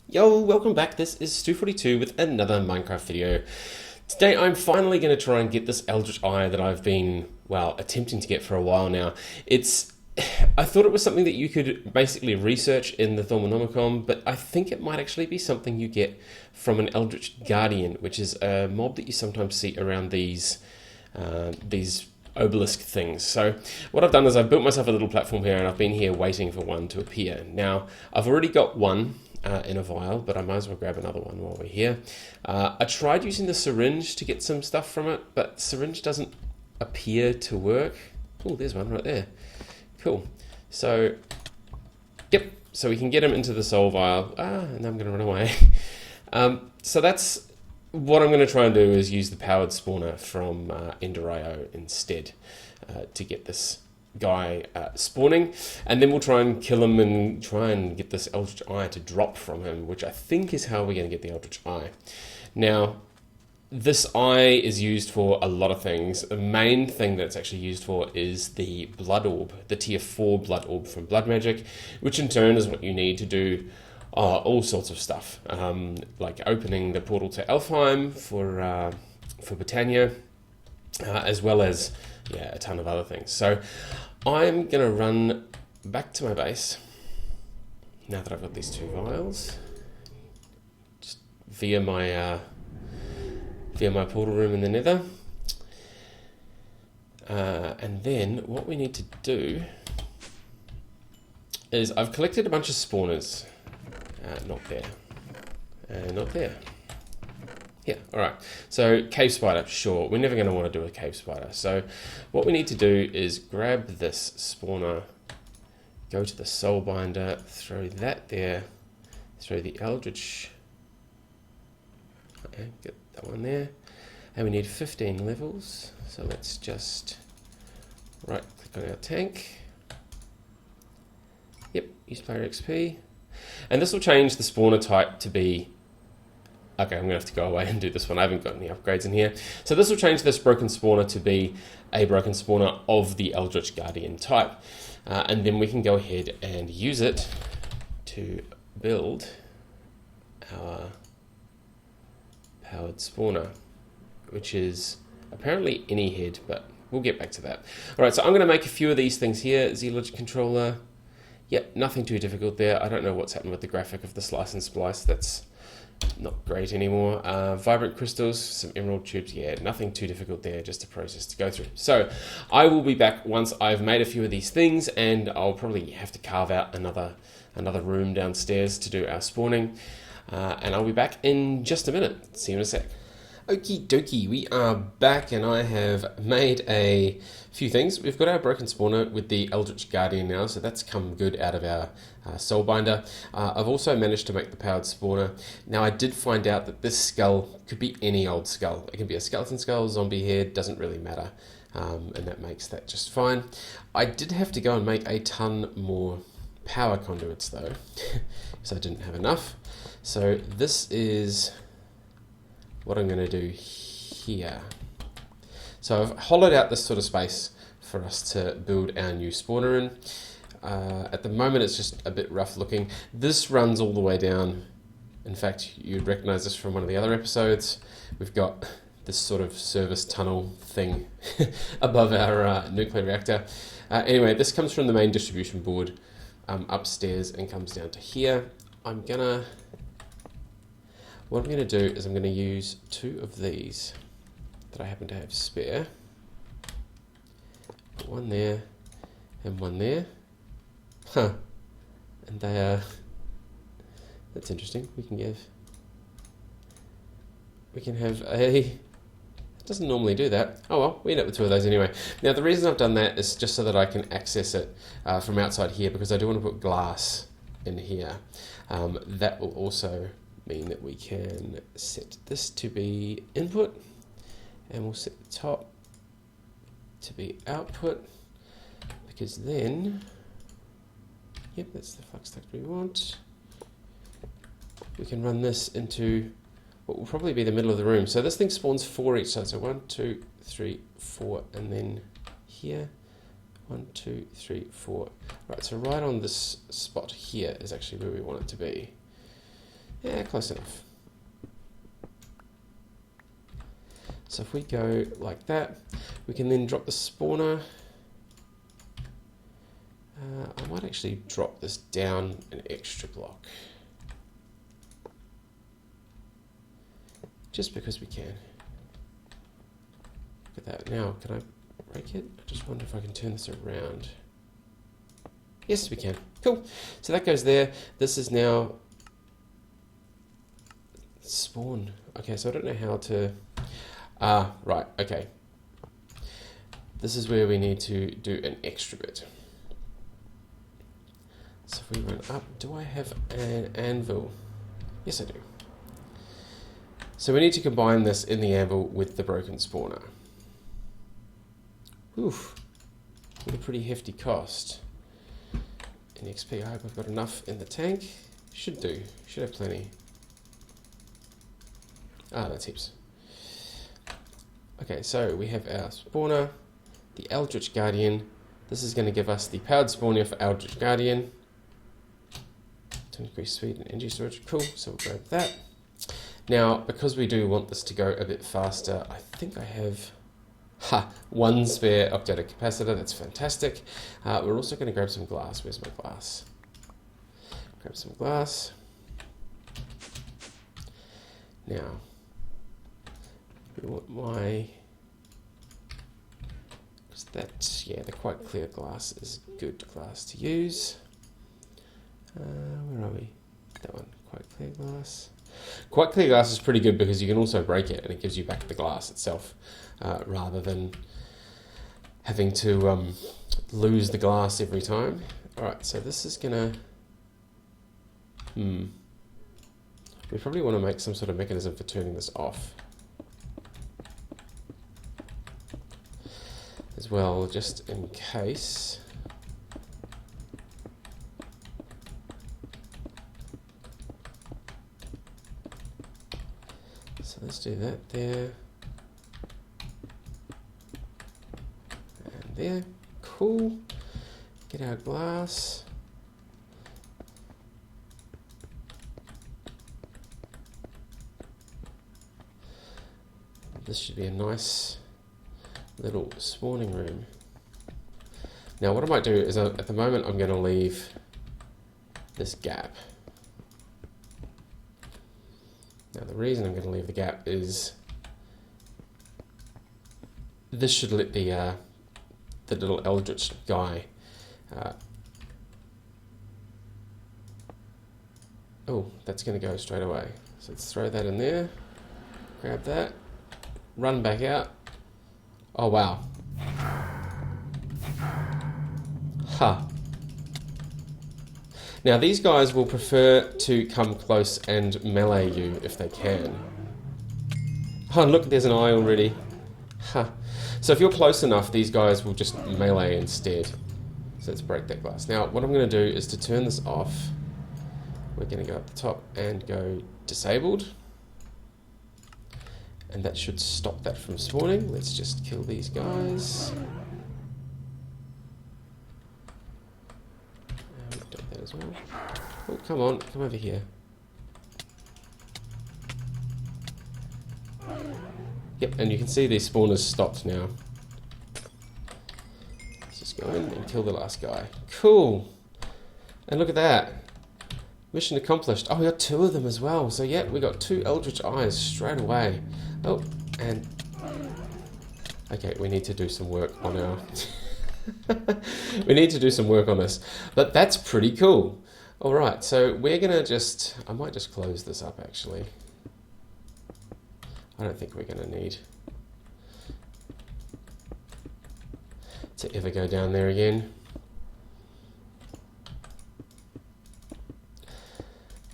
Yo, welcome back. This is Stu42 with another Minecraft video. Today I'm finally going to try and get this Eldritch Eye that I've been, attempting to get for a while now. I thought it was something that you could basically research in the Thaumonomicon, but I think it might actually be something you get from an Eldritch Guardian, which is a mob that you sometimes see around these obelisk things. So what I've done is I've built myself a little platform here, and I've been here waiting for one to appear. Now, I've already got one in a vial, but I might as well grab another one while we're here. I tried using the syringe to get some stuff from it, but syringe doesn't appear to work. Oh, there's one right there. Cool. So, yep. So we can get him into the soul vial. And I'm going to run away. So that's what I'm going to try and do, is use the powered spawner from Ender.io instead to get this guy spawning, and then we'll try and kill him and try and get this Eldritch Eye to drop from him, which I think is how we're going to get the Eldritch Eye. Now, this eye is used for a lot of things. The main thing that it's actually used for is the blood orb, the tier 4 blood orb from Blood Magic, which in turn is what you need to do all sorts of stuff, like opening the portal to Elfheim for Britannia, as well as a ton of other things. So I'm going to run back to my base now that I've got these two vials, just via my portal room in the nether. And then what we need to do is I've collected a bunch of spawners. Not there. Not there. Yeah, alright. So, cave spider, sure. We're never going to want to do a cave spider. So, what we need to do is grab this spawner, go to the soul binder, throw that there, throw the Eldritch. Okay, get that one there. And we need 15 levels. So, let's just right click on our tank. Yep, use player XP. And this will change the spawner type to be... Okay, I'm going to have to go away and do this one. I haven't got any upgrades in here. So this will change this broken spawner to be a broken spawner of the Eldritch Guardian type. And then we can go ahead and use it to build our powered spawner, which is apparently any head, but we'll get back to that. All right, so I'm going to make a few of these things here. Z-Logic controller. Yep, nothing too difficult there. I don't know what's happened with the graphic of the slice and splice. That's not great anymore. Vibrant crystals, some emerald tubes. Yeah, nothing too difficult there, just a process to go through. So I will be back once I've made a few of these things, and I'll probably have to carve out another room downstairs to do our spawning. And I'll be back in just a minute. See you in a sec. Okie dokie, we are back, and I have made a few things. We've got our broken spawner with the Eldritch Guardian now, so that's come good out of our soul binder. I've also managed to make the powered spawner. Now, I did find out that this skull could be any old skull. It can be a skeleton skull, zombie head, doesn't really matter, and that makes that just fine. I did have to go and make a ton more power conduits, though, because I didn't have enough. So this is what I'm going to do here. So I've hollowed out this sort of space for us to build our new spawner in. At the moment it's just a bit rough looking. This runs all the way down. In fact, you'd recognize this from one of the other episodes. We've got this sort of service tunnel thing above our nuclear reactor. Anyway, this comes from the main distribution board upstairs and comes down to here. What I'm going to do is I'm going to use two of these that I happen to have spare. Put one there and one there. Huh. And they are... That's interesting. We can have a... It doesn't normally do that. Oh well, we end up with two of those anyway. Now the reason I've done that is just so that I can access it from outside here, because I do want to put glass in here. That will also mean that we can set this to be input, and we'll set the top to be output, because then, yep, that's the flux duct we want. We can run this into what will probably be the middle of the room. So this thing spawns 4 each side. So 1, 2, 3, 4, and then here 1, 2, 3, 4. Right, so right on this spot here is actually where we want it to be. Yeah, close enough. So if we go like that, we can then drop the spawner. I might actually drop this down an extra block. Just because we can. Look at that. Now, can I break it? I just wonder if I can turn this around. Yes, we can. Cool. So that goes there. This is now spawn. Okay, so I don't know how to... right, okay. This is where we need to do an extra bit. So if we run up, do I have an anvil? Yes, I do. So we need to combine this in the anvil with the broken spawner. Oof, with a pretty hefty cost. In XP, I hope I've got enough in the tank. Should do, should have plenty. That's heaps. Okay, so we have our spawner, the Eldritch Guardian. This is going to give us the powered spawner for Eldritch Guardian. To increase speed and energy storage. Cool, so we'll grab that. Now, because we do want this to go a bit faster, I think I have one spare updated capacitor. That's fantastic. We're also going to grab some glass. Where's my glass? Grab some glass. Now, we want my... because that, yeah, the quite clear glass is good glass to use. Where are we? That one, quite clear glass. Quite clear glass is pretty good because you can also break it and it gives you back the glass itself, rather than having to lose the glass every time. Alright, so this is gonna... we probably want to make some sort of mechanism for turning this off as well, just in case. So let's do that there. And there. Cool. Get our glass. This should be a nice little spawning room. Now what I might do is, at the moment I'm going to leave this gap. Now the reason I'm going to leave the gap is this should let the little Eldritch guy oh, that's going to go straight away. So let's throw that in there, grab that, run back out. Oh wow. Now these guys will prefer to come close and melee you if they can. Oh, look, there's an eye already. So if you're close enough, these guys will just melee instead. So let's break that glass. Now what I'm going to do is to turn this off. We're going to go up the top and go disabled. And that should stop that from spawning. Let's just kill these guys. We've done that as well. Oh, come on, come over here. Yep, and you can see these spawners stopped now. Let's just go in and kill the last guy. Cool. And look at that. Mission accomplished. Oh, we got two of them as well. So yeah, we got two Eldritch Eyes straight away. Oh, and... okay, we need to do some work on our... we need to do some work on this. But that's pretty cool. Alright, so we're going to just... I might just close this up, actually. I don't think we're going to need to ever go down there again.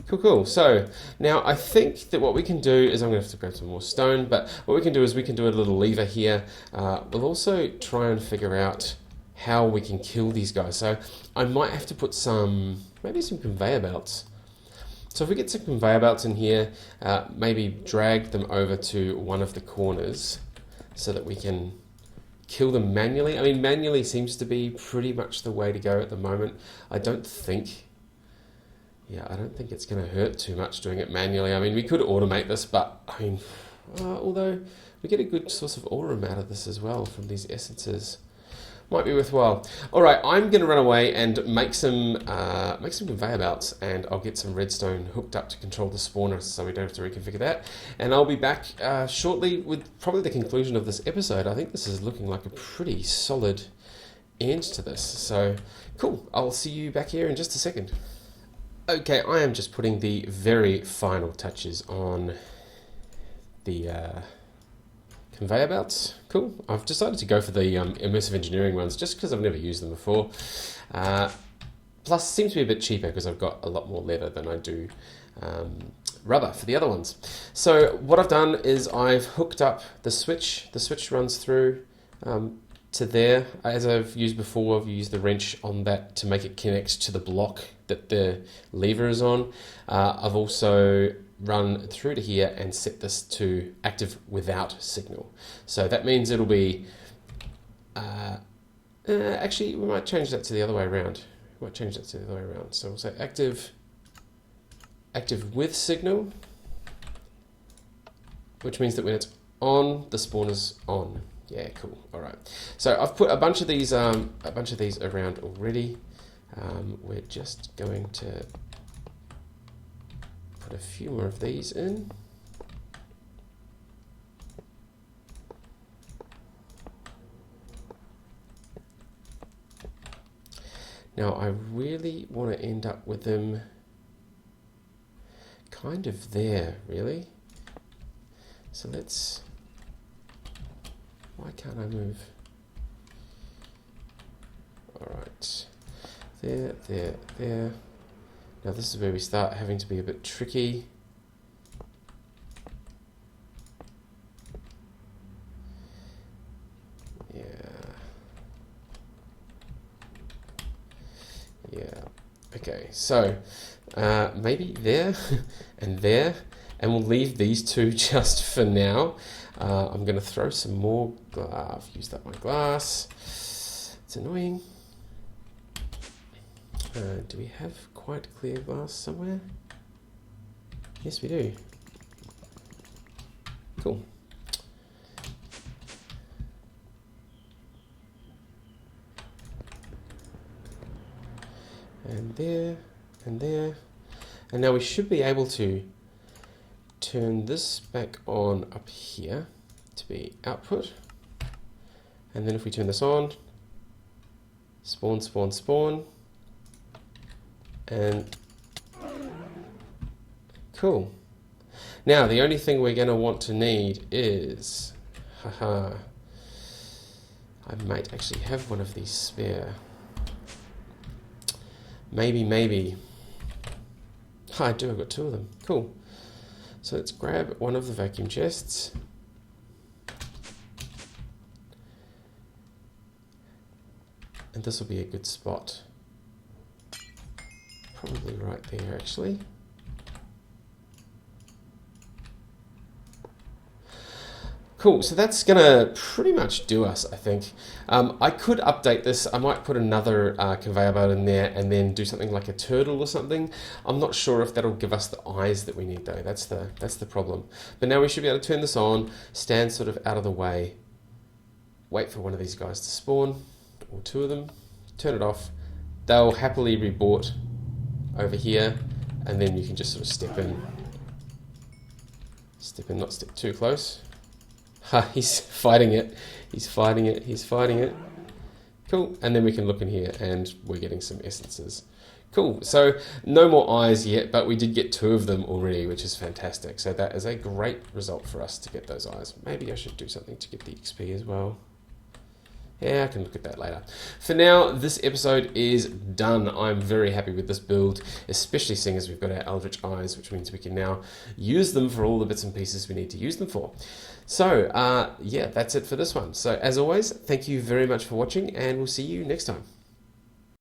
Cool. So now I think that what we can do is, I'm going to have to grab some more stone, but what we can do is we can do a little lever here. We'll also try and figure out how we can kill these guys. So I might have to put maybe some conveyor belts. So if we get some conveyor belts in here, maybe drag them over to one of the corners so that we can kill them manually. I mean, manually seems to be pretty much the way to go at the moment. I don't think... Yeah, I don't think it's going to hurt too much doing it manually. I mean, we could automate this, but I mean, although we get a good source of aura out of this as well from these essences. Might be worthwhile. All right, I'm going to run away and make some conveyor belts, and I'll get some redstone hooked up to control the spawner, so we don't have to reconfigure that. And I'll be back shortly with probably the conclusion of this episode. I think this is looking like a pretty solid end to this. So cool. I'll see you back here in just a second. Okay, I am just putting the very final touches on the conveyor belts. Cool. I've decided to go for the immersive engineering ones just because I've never used them before. Plus, it seems to be a bit cheaper because I've got a lot more leather than I do rubber for the other ones. So what I've done is I've hooked up the switch. The switch runs through to there. As I've used before, I've used the wrench on that to make it connect to the block that the lever is on. I've also run through to here and set this to active without signal. So that means it'll be, actually we might change that to the other way around. So we'll say active with signal, which means that when it's on, the spawner's on. Yeah, cool. All right. So I've put a bunch of these around already. We're just going to put a few more of these in. Now I really want to end up with them kind of there, really. So let's, why can't I move? All right, there. Now this is where we start having to be a bit tricky. Yeah. Okay, so maybe there and there, and we'll leave these two just for now. I'm going to throw some more glass. I've used up my glass. It's annoying. Do we have quite clear glass somewhere? Yes, we do. Cool. And there, and there. And now we should be able to turn this back on up here to be output. And then if we turn this on, spawn, spawn, spawn. And cool. Now the only thing we're going to want to need is, I might actually have one of these spare. Maybe. I do, I've got two of them. Cool. So let's grab one of the vacuum chests. And this will be a good spot. Probably right there, actually. Cool, so that's gonna pretty much do us, I think. I could update this. I might put another conveyor belt in there and then do something like a turtle or something. I'm not sure if that'll give us the eyes that we need though. That's the problem. But now we should be able to turn this on, stand sort of out of the way, wait for one of these guys to spawn, or two of them, turn it off. They'll happily rebort over here, and then you can just sort of step in, not step too close. Ha, he's fighting it. He's fighting it. Cool. And then we can look in here and we're getting some essences. Cool. So no more eyes yet, but we did get two of them already, which is fantastic. So that is a great result for us to get those eyes. Maybe I should do something to get the XP as well. Yeah, I can look at that later. For now, this episode is done. I'm very happy with this build, especially seeing as we've got our Eldritch Eyes, which means we can now use them for all the bits and pieces we need to use them for. So, yeah, that's it for this one. So, as always, thank you very much for watching, and we'll see you next time.